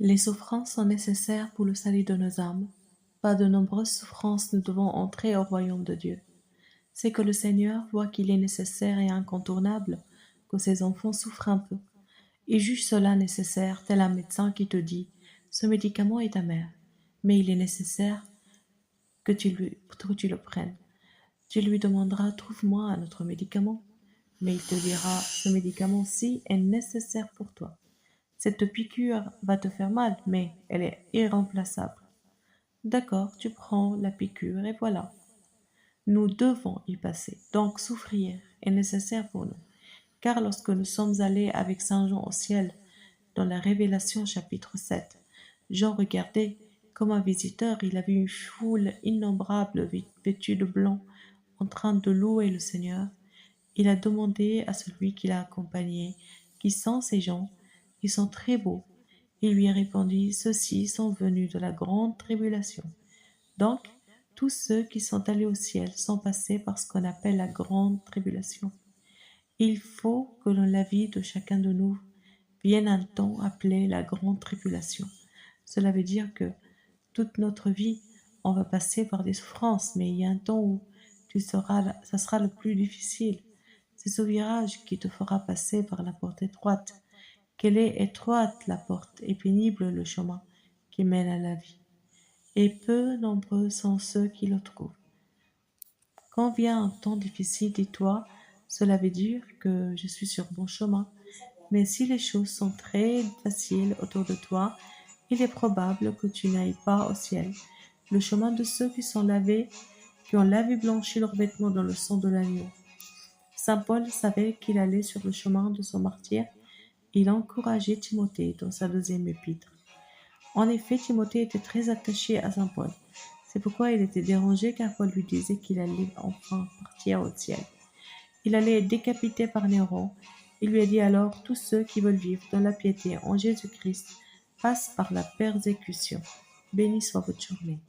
Les souffrances sont nécessaires pour le salut de nos âmes. Par de nombreuses souffrances, nous devons entrer au royaume de Dieu. C'est que le Seigneur voit qu'il est nécessaire et incontournable que ses enfants souffrent un peu. Il juge cela nécessaire, tel un médecin qui te dit « ce médicament est amer, mais il est nécessaire que tu le prennes ». Tu lui demanderas « trouve-moi un autre médicament ». Mais il te dira « ce médicament-ci est nécessaire pour toi ». Cette piqûre va te faire mal, mais elle est irremplaçable. D'accord, tu prends la piqûre et voilà. Nous devons y passer, donc souffrir est nécessaire pour nous. Car lorsque nous sommes allés avec Saint Jean au ciel, dans la Révélation chapitre 7, Jean regardait comme un visiteur, il a vu une foule innombrable vêtue de blanc en train de louer le Seigneur. Il a demandé à celui qui l'a accompagné, qui sont ces gens? Ils sont très beaux. Il lui a répondu, ceux-ci sont venus de la grande tribulation. Donc, tous ceux qui sont allés au ciel sont passés par ce qu'on appelle la grande tribulation. Il faut que dans la vie de chacun de nous vienne un temps appelé la grande tribulation. Cela veut dire que toute notre vie, on va passer par des souffrances, mais il y a un temps où ça sera le plus difficile. C'est ce virage qui te fera passer par la porte étroite. Quelle est étroite la porte et pénible le chemin qui mène à la vie. Et peu nombreux sont ceux qui le trouvent. Quand vient un temps difficile, dis-toi, cela veut dire que je suis sur bon chemin. Mais si les choses sont très faciles autour de toi, il est probable que tu n'ailles pas au ciel. Le chemin de ceux qui sont lavés, qui ont lavé blanchi leurs vêtements dans le sang de l'agneau. Saint Paul savait qu'il allait sur le chemin de son martyre. Il encourageait Timothée dans sa deuxième épître. En effet, Timothée était très attaché à Saint Paul. C'est pourquoi il était dérangé car Paul lui disait qu'il allait enfin partir au ciel. Il allait être décapité par Néron. Il lui a dit alors, tous ceux qui veulent vivre dans la piété en Jésus-Christ passent par la persécution. Béni soit votre journée.